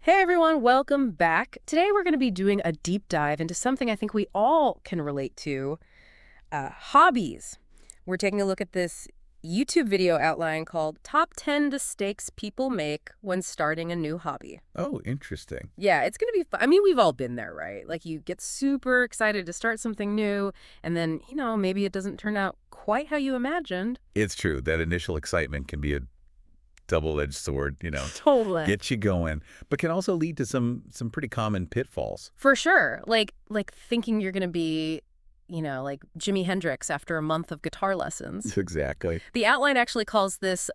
Hey everyone, welcome back. Today we're going to be doing a deep dive into something I think we all can relate to, hobbies. We're taking a look at this YouTube video outline called Top 10 Mistakes People Make When Starting a New Hobby. Oh, interesting. Yeah, it's going to be fun. I mean, we've all been there, right? Like you get super excited to start something new, and then, maybe it doesn't turn out quite how you imagined. It's true. That initial excitement can be a double-edged sword, Totally. get you going, but can also lead to some pretty common pitfalls. For sure. Like thinking you're going to be, like Jimi Hendrix after a month of guitar lessons. Exactly. The outline actually calls this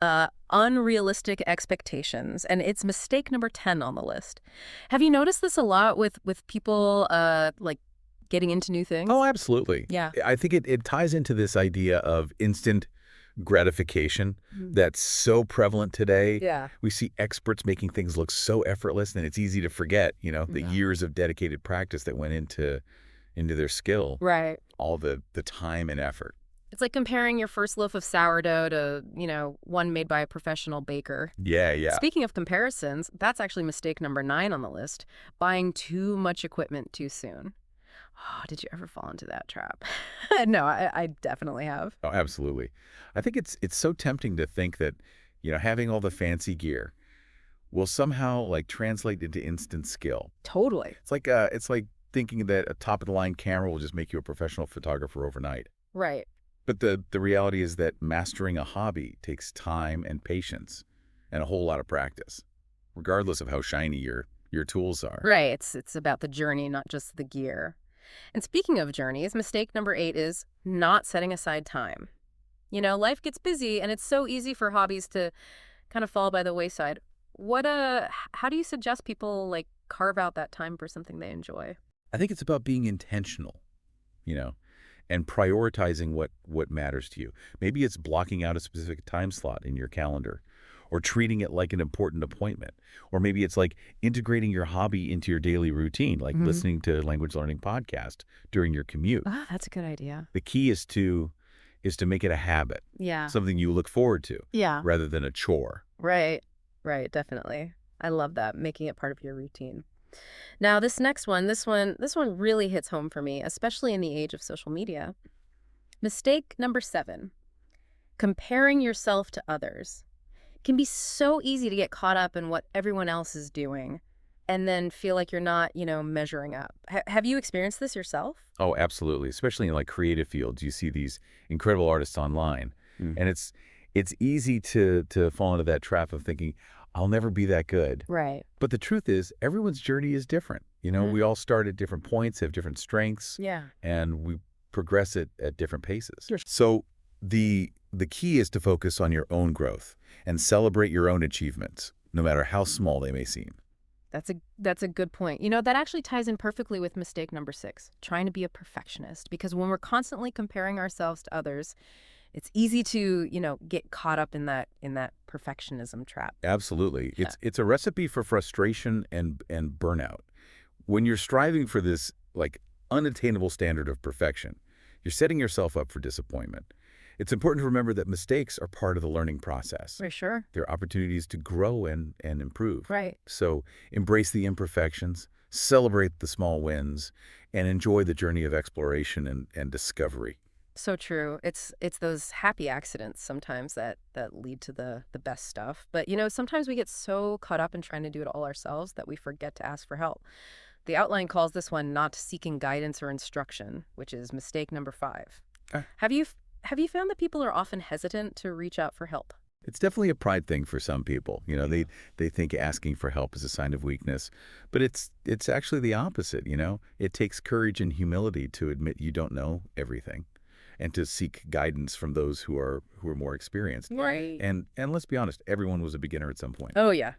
unrealistic expectations, and it's mistake number 10 on the list. Have you noticed this a lot with people like getting into new things? Oh, absolutely. Yeah. I think it ties into this idea of instant gratification that's so prevalent today. Yeah. We see experts making things look so effortless, and it's easy to forget, the Yeah. years of dedicated practice that went into their skill, Right. all the time and effort. It's like comparing your first loaf of sourdough to, one made by a professional baker. Yeah. Speaking of comparisons, that's actually mistake number 9 on the list, buying too much equipment too soon. Oh, did you ever fall into that trap? No, I definitely have. Oh, absolutely. I think it's so tempting to think that, having all the fancy gear will somehow like translate into instant skill. Totally. It's like thinking that a top-of-the-line camera will just make you a professional photographer overnight. Right. But the reality is that mastering a hobby takes time and patience and a whole lot of practice, regardless of how shiny your tools are. Right. It's about the journey, not just the gear. And speaking of journeys, mistake number 8 is not setting aside time. Life gets busy and it's so easy for hobbies to kind of fall by the wayside. How do you suggest people like carve out that time for something they enjoy? I think it's about being intentional, you know, and prioritizing what matters to you. Maybe it's blocking out a specific time slot in your calendar or treating it like an important appointment. Or maybe it's like integrating your hobby into your daily routine, like listening to language learning podcast during your commute. Ah, that's a good idea. The key is to make it a habit, Yeah. something you look forward to Yeah. rather than a chore. Right. Right, definitely. I love that, making it part of your routine. Now, this next one, this one really hits home for me, especially in the age of social media. Mistake number 7, comparing yourself to others. It can be so easy to get caught up in what everyone else is doing and then feel like you're not, measuring up. Have you experienced this yourself? Oh, absolutely. Especially in like creative fields, you see these incredible artists online, and it's easy to fall into that trap of thinking, I'll never be that good. Right. But the truth is, everyone's journey is different. We all start at different points, have different strengths, Yeah. and we progress at different paces. Sure. So the key is to focus on your own growth and celebrate your own achievements, no matter how small they may seem. That's a good point. That actually ties in perfectly with mistake number 6, trying to be a perfectionist. Because when we're constantly comparing ourselves to others, it's easy to, get caught up in that perfectionism trap. Absolutely. Yeah. It's a recipe for frustration and burnout. When you're striving for this like unattainable standard of perfection, you're setting yourself up for disappointment. It's important to remember that mistakes are part of the learning process. For sure. They're opportunities to grow and improve. Right. So embrace the imperfections, celebrate the small wins, and enjoy the journey of exploration and discovery. So true. It's those happy accidents sometimes that lead to the best stuff. But, sometimes we get so caught up in trying to do it all ourselves that we forget to ask for help. The outline calls this one not seeking guidance or instruction, which is mistake number 5. Ah. Have you found that people are often hesitant to reach out for help? It's definitely a pride thing for some people. They think asking for help is a sign of weakness, but it's actually the opposite. It takes courage and humility to admit you don't know everything, and to seek guidance from those who are more experienced. Right. And let's be honest, everyone was a beginner at some point. Oh, yeah.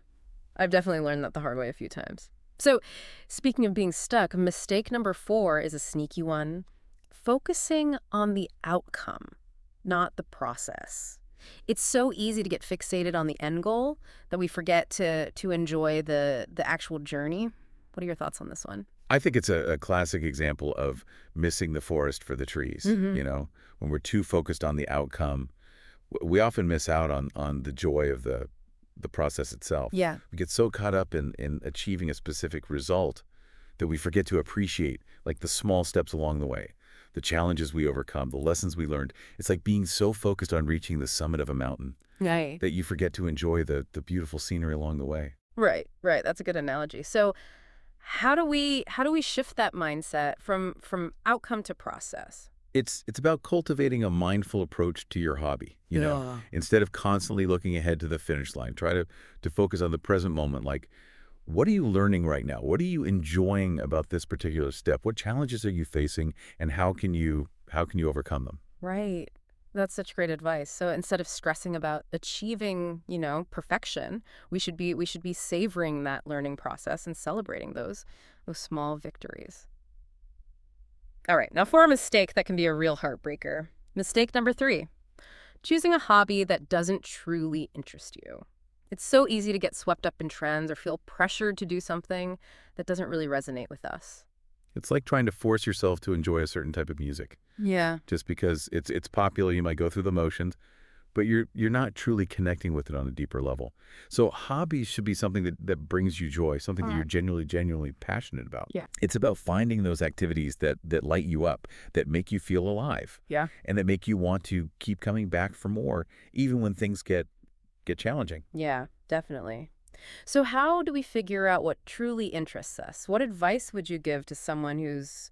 I've definitely learned that the hard way a few times. So, speaking of being stuck, mistake number 4 is a sneaky one. Focusing on the outcome, not the process. It's so easy to get fixated on the end goal that we forget to enjoy the actual journey. What are your thoughts on this one? I think it's a classic example of missing the forest for the trees. When we're too focused on the outcome, we often miss out on the joy of the the process itself. Yeah. We get so caught up in achieving a specific result that we forget to appreciate like the small steps along the way, the challenges we overcome, the lessons we learned. It's like being so focused on reaching the summit of a mountain Right. that you forget to enjoy the beautiful scenery along the way. Right, right. That's a good analogy. So how do we shift that mindset from outcome to process? It's about cultivating a mindful approach to your hobby, you know. Yeah. Instead of constantly looking ahead to the finish line, try to focus on the present moment. Like, what are you learning right now? What are you enjoying about this particular step? What challenges are you facing, and how can you overcome them? Right. That's such great advice. So instead of stressing about achieving, perfection, we should be savoring that learning process and celebrating those small victories. All right. Now for a mistake that can be a real heartbreaker. Mistake number 3. Choosing a hobby that doesn't truly interest you. It's so easy to get swept up in trends or feel pressured to do something that doesn't really resonate with us. It's like trying to force yourself to enjoy a certain type of music. Yeah. Just because it's popular, you might go through the motions, but you're not truly connecting with it on a deeper level. So hobbies should be something that brings you joy, something that you're genuinely passionate about. Yeah. It's about finding those activities that light you up, that make you feel alive, Yeah. and that make you want to keep coming back for more, even when things get challenging. Yeah, definitely. So how do we figure out what truly interests us? What advice would you give to someone who's,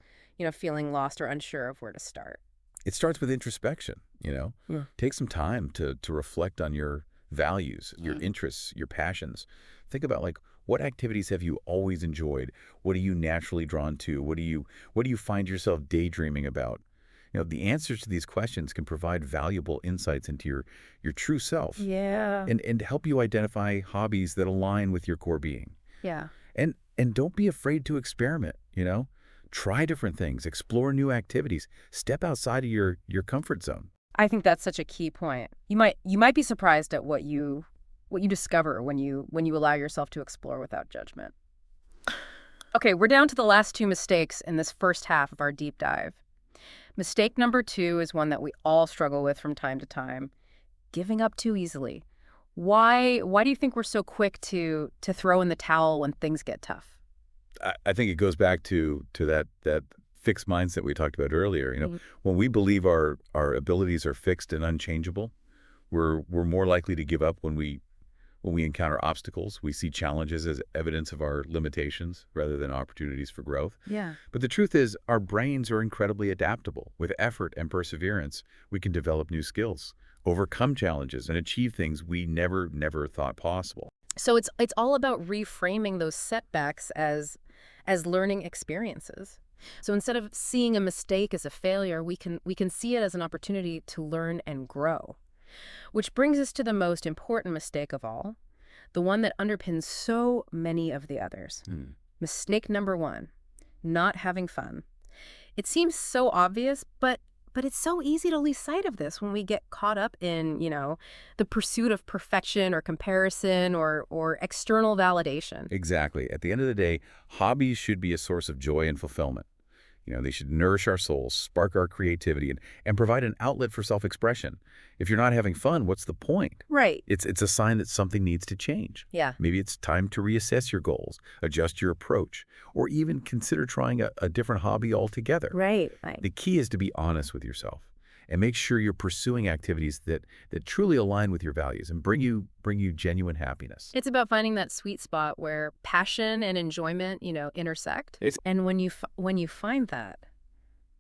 feeling lost or unsure of where to start? It starts with introspection, you know. Yeah. Take some time to reflect on your values, your interests, your passions. Think about like what activities have you always enjoyed? What are you naturally drawn to? What do you find yourself daydreaming about? The answers to these questions can provide valuable insights into your true self Yeah. and help you identify hobbies that align with your core being. Yeah. And don't be afraid to experiment, you know? Try different things, explore new activities, step outside of your comfort zone. I think that's such a key point. You might be surprised at what you discover when you allow yourself to explore without judgment. Okay, we're down to the last 2 mistakes in this first half of our deep dive. Mistake number 2 is one that we all struggle with from time to time, giving up too easily. Why do you think we're so quick to throw in the towel when things get tough? I think it goes back to that fixed mindset we talked about earlier. Mhm. When we believe our abilities are fixed and unchangeable, we're more likely to give up when we encounter obstacles. We see challenges as evidence of our limitations rather than opportunities for growth. Yeah. But the truth is, our brains are incredibly adaptable. With effort and perseverance, we can develop new skills, overcome challenges, and achieve things we never thought possible. So it's all about reframing those setbacks as learning experiences. So instead of seeing a mistake as a failure, we can see it as an opportunity to learn and grow. Which brings us to the most important mistake of all, the one that underpins so many of the others. Hmm. Mistake number 1, not having fun. It seems so obvious, but it's so easy to lose sight of this when we get caught up in, the pursuit of perfection or comparison or external validation. Exactly. At the end of the day, hobbies should be a source of joy and fulfillment. They should nourish our souls, spark our creativity, and provide an outlet for self-expression. If you're not having fun, what's the point? Right. It's a sign that something needs to change. Yeah. Maybe it's time to reassess your goals, adjust your approach, or even consider trying a different hobby altogether. Right. The key is to be honest with yourself and make sure you're pursuing activities that truly align with your values and bring you genuine happiness. It's about finding that sweet spot where passion and enjoyment, intersect. It's And when you find that,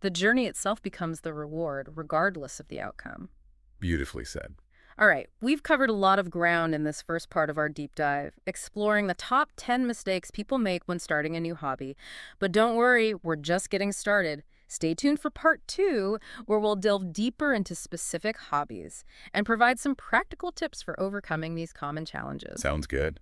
the journey itself becomes the reward, regardless of the outcome. beautifully said. All right, we've covered a lot of ground in this first part of our deep dive, exploring the top 10 mistakes people make when starting a new hobby. But don't worry, we're just getting started. Stay tuned for part 2, where we'll delve deeper into specific hobbies and provide some practical tips for overcoming these common challenges. Sounds good.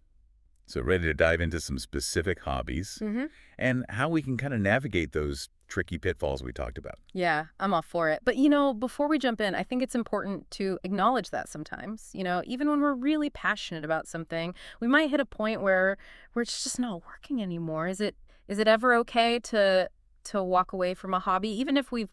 So ready to dive into some specific hobbies Mm-hmm. and how we can kind of navigate those tricky pitfalls we talked about. Yeah, I'm all for it. But, before we jump in, I think it's important to acknowledge that sometimes, even when we're really passionate about something, we might hit a point where it's just not working anymore. Is it ever okay to walk away from a hobby, even if we've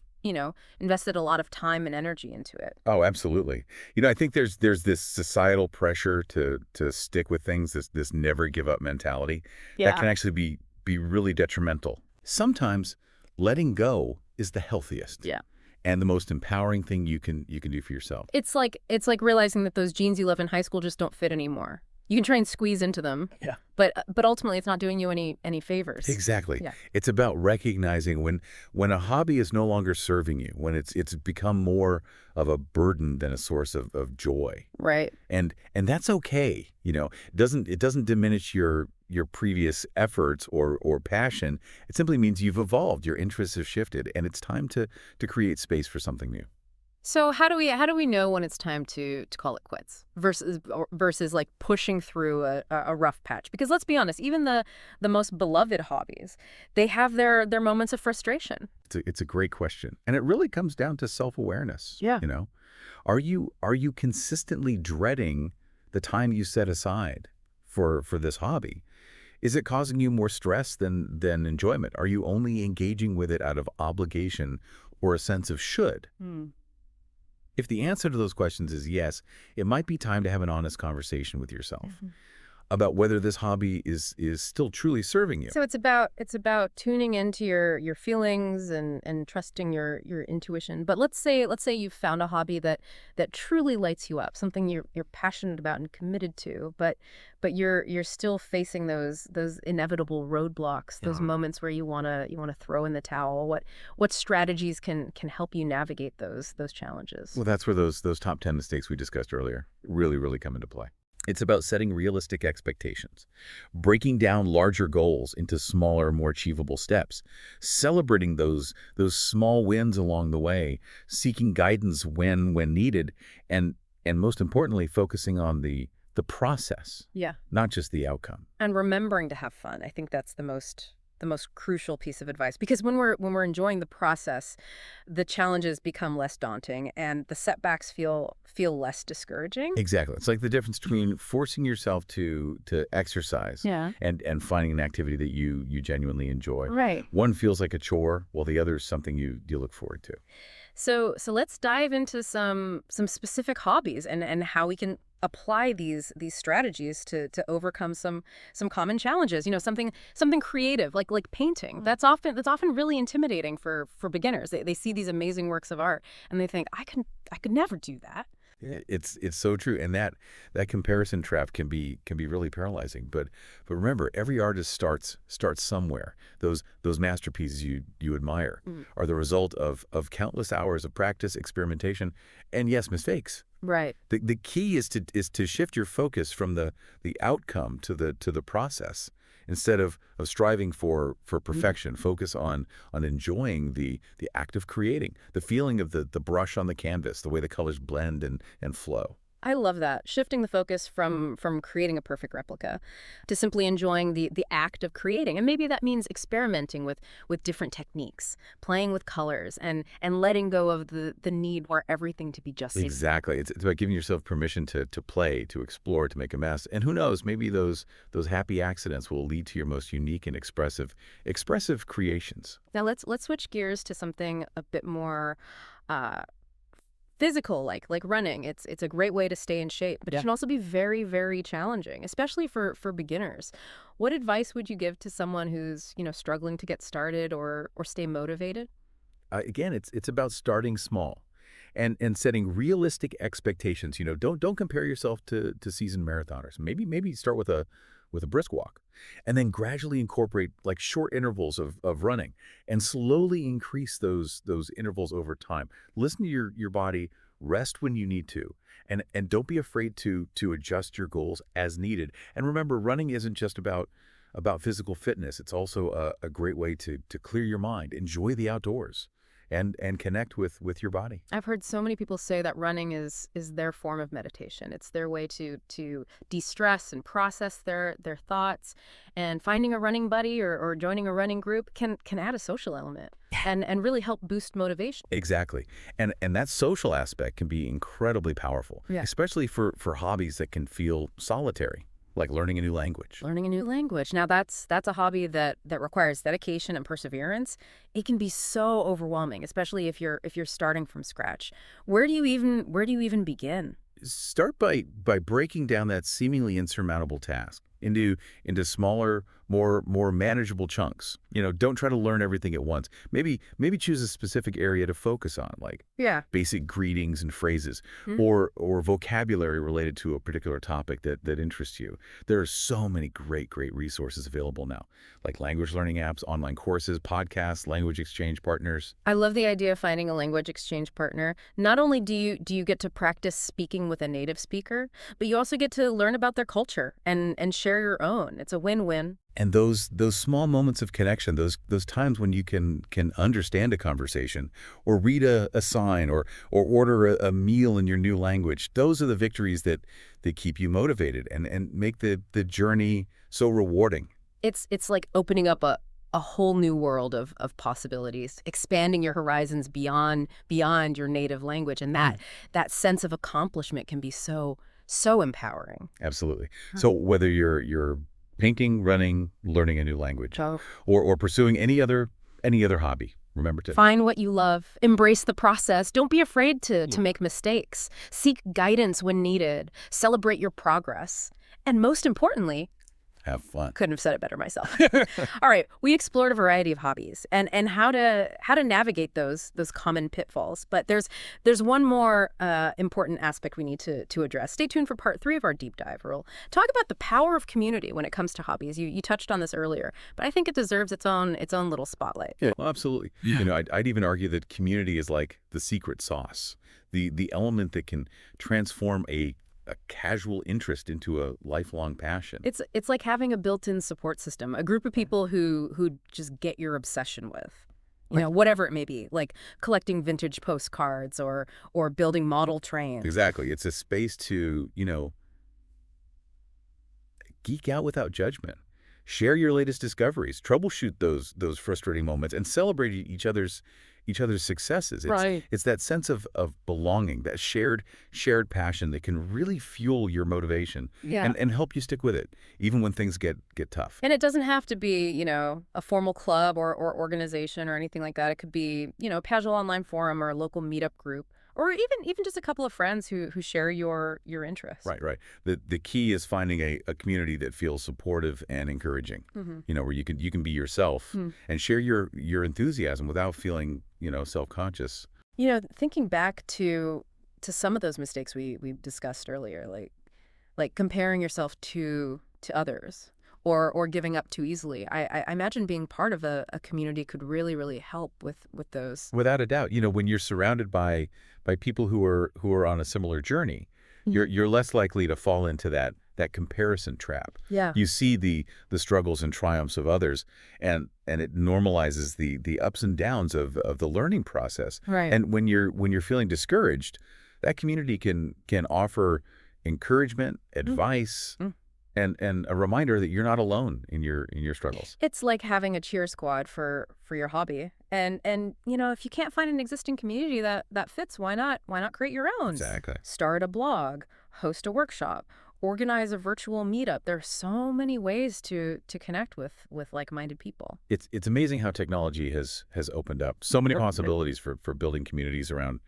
invested a lot of time and energy into it. Oh, absolutely. I think there's this societal pressure to stick with things, this never give up mentality that Yeah. can actually be really detrimental. Sometimes letting go is the healthiest Yeah. and the most empowering thing you can do for yourself. It's like realizing that those jeans you love in high school just don't fit anymore. You can try and squeeze into them, Yeah. but ultimately it's not doing you any favors. Exactly. Yeah. It's about recognizing when a hobby is no longer serving you, when it's become more of a burden than a source of joy. Right. And that's okay. It doesn't diminish your previous efforts or passion. It simply means you've evolved, your interests have shifted, and it's time to create space for something new. So how do we know when it's time to call it quits versus like pushing through a rough patch? Because let's be honest, even the most beloved hobbies, they have their moments of frustration. It's a great question. And it really comes down to self-awareness. Yeah. Are you consistently dreading the time you set aside for this hobby? Is it causing you more stress than enjoyment? Are you only engaging with it out of obligation or a sense of should? Hmm. If the answer to those questions is yes, it might be time to have an honest conversation with yourself about whether this hobby is still truly serving you. So it's about tuning into your feelings and trusting your intuition. But let's say you've found a hobby that truly lights you up, something you're passionate about and committed to, but you're still facing those inevitable roadblocks, those moments where you wanna throw in the towel. What strategies can help you navigate those challenges? Well, that's where those top 10 mistakes we discussed earlier really come into play. It's about setting realistic expectations, breaking down larger goals into smaller, more achievable steps, celebrating those small wins along the way, seeking guidance when needed, and most importantly, focusing on the process, Yeah. not just the outcome. And remembering to have fun. I think that's the most crucial piece of advice, because when we're enjoying the process, the challenges become less daunting and the setbacks feel less discouraging. Exactly. It's like the difference between forcing yourself to exercise Yeah. and finding an activity that you genuinely enjoy. Right. One feels like a chore, while the other is something you look forward to. So let's dive into some specific hobbies and how we can apply these strategies to overcome some common challenges. Something creative like painting. That's often really intimidating for beginners. They see these amazing works of art and they think I could never do that. Yeah, it's so true, and that comparison trap can be really paralyzing. But remember, every artist starts somewhere. Those masterpieces you admire Mm. are the result of countless hours of practice, experimentation, and yes, mistakes. Right. The key is to shift your focus from the outcome to the process. Instead of striving for perfection, focus on enjoying the act of creating, the feeling of the brush on the canvas, the way the colors blend and flow. I love that. Shifting the focus from creating a perfect replica to simply enjoying the act of creating. And maybe that means experimenting with different techniques, playing with colors, and letting go of the need for everything to be just Exactly. It's about giving yourself permission to play, to explore, to make a mess. And who knows, maybe those happy accidents will lead to your most unique and expressive creations. Now let's switch gears to something a bit more uh, physical, like running. It's a great way to stay in shape, but it Yeah. can also be very, very challenging, especially for beginners. What advice would you give to someone who's struggling to get started or stay motivated? Again, it's about starting small and setting realistic expectations. Don't compare yourself to seasoned marathoners. Maybe start with a brisk walk, and then gradually incorporate like short intervals of running, and slowly increase those intervals over time. Listen to your body, rest when you need to, and don't be afraid to adjust your goals as needed. And remember, running isn't just about physical fitness. It's also a great way to clear your mind, enjoy the outdoors, and connect with your body. I've heard so many people say that running is their form of meditation. It's their way to de-stress and process their thoughts. And finding a running buddy or joining a running group can add a social element and really help boost motivation. Exactly. And that social aspect can be incredibly powerful, Yeah. especially for hobbies that can feel solitary, like learning a new language. Learning a new language. Now that's a hobby that requires dedication and perseverance. It can be so overwhelming, especially if you're starting from scratch. Where do you even begin? Start by breaking down that seemingly insurmountable task into smaller, more manageable chunks. Don't try to learn everything at once. Maybe choose a specific area to focus on, like Yeah. basic greetings and phrases, Hmm? or vocabulary related to a particular topic that interests you. There are so many great resources available now, like language learning apps, online courses, podcasts, language exchange partners. I love the idea of finding a language exchange partner. Not only do you get to practice speaking with a native speaker, but you also get to learn about their culture and share your own. It's a win-win. And those small moments of connection, those times when you can understand a conversation, or read a sign, or order a meal in your new language, those are the victories that keep you motivated and make the journey so rewarding. It's like opening up a whole new world of possibilities, expanding your horizons beyond your native language, and that sense of accomplishment can be so empowering. Absolutely. Huh. So whether you're painting, running, learning a new language, So or pursuing any other hobby, remember to find what you love, embrace the process. Don't be afraid to make mistakes. Seek guidance when needed. Celebrate your progress. And most importantly, have fun. couldn't have said it better myself. All right, we explored a variety of hobbies and how to navigate those common pitfalls. But there's one more important aspect we need to address. Stay tuned for part 3 of our deep dive. We'll talk about the power of community when it comes to hobbies. You touched on this earlier, but I think it deserves its own little spotlight. Yeah, well, absolutely. Yeah. I'd even argue that community is like the secret sauce, the element that can transform a casual interest into a lifelong passion. It's like having a built-in support system, a group of people who just get your obsession with. Whatever it may be, like collecting vintage postcards or building model trains. Exactly. It's a space to, geek out without judgment. Share your latest discoveries, troubleshoot those frustrating moments, and celebrate each other's successes. It's that sense of belonging, that shared passion that can really fuel your motivation Yeah. and help you stick with it, even when things get tough. And it doesn't have to be, a formal club or organization or anything like that. It could be, a casual online forum or a local meetup group, or even just a couple of friends who share your interests. Right. The key is finding a community that feels supportive and encouraging. Hmm. Where you can be yourself Hmm. and share your enthusiasm without feeling, self-conscious. Thinking back to some of those mistakes we discussed earlier, like comparing yourself to others or giving up too easily. I imagine being part of a community could really help with those. Without a doubt, when you're surrounded by people who are on a similar journey, you're less likely to fall into that comparison trap. Yeah. You see the struggles and triumphs of others, and it normalizes the ups and downs of the learning process. Right. And when you're feeling discouraged, that community can offer encouragement, advice, Mm. and a reminder that you're not alone in your struggles. It's like having a cheer squad for your hobby. And if you can't find an existing community that fits, why not create your own? Exactly. Start a blog, host a workshop, organize a virtual meetup. There are so many ways to connect with like-minded people. It's amazing how technology has opened up so many possibilities for building communities around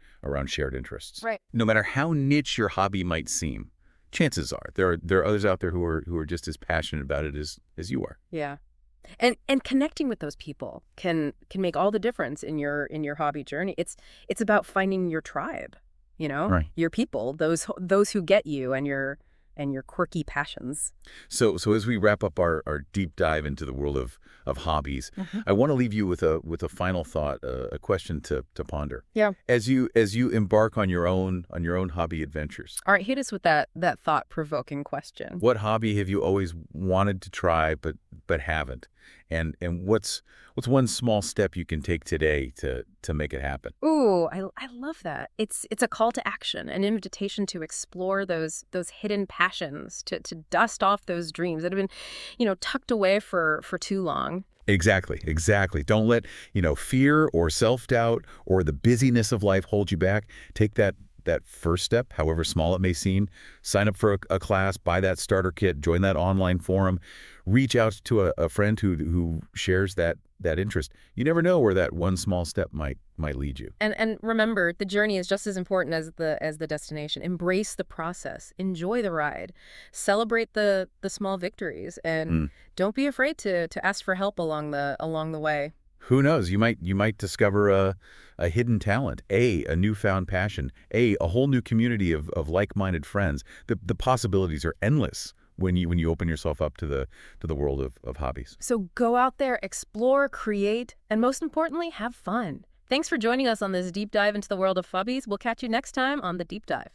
shared interests. Right. No matter how niche your hobby might seem, chances are there are others out there who are just as passionate about it as you are. Yeah. And connecting with those people can make all the difference in your hobby journey. It's about finding your tribe, Right. your people, those who get you and your quirky passions. So as we wrap up our deep dive into the world of hobbies, Mhm. I want to leave you with a final thought, a question to ponder. Yeah. As you embark on your own hobby adventures, All right, hit us with that thought-provoking question. what hobby have you always wanted to try but haven't? And what's one small step you can take today to make it happen? Ooh, I love that. It's a call to action, an invitation to explore those hidden passions, to dust off those dreams that have been, tucked away for too long. Exactly. Don't let, fear or self-doubt or the busyness of life hold you back. Take that that first step, however small it may seem. Sign up for a class, buy that starter kit, join that online forum, reach out to a friend who shares that interest. You never know where that one small step might lead you. And remember, the journey is just as important as the destination. Embrace the process. Enjoy the ride. Celebrate the small victories, and don't be afraid to ask for help along the way. Who knows? You might discover a hidden talent, a newfound passion, a whole new community of like-minded friends. The possibilities are endless when you open yourself up to the world of hobbies. So go out there, explore, create, and most importantly, have fun. Thanks for joining us on this deep dive into the world of hobbies. We'll catch you next time on The Deep Dive.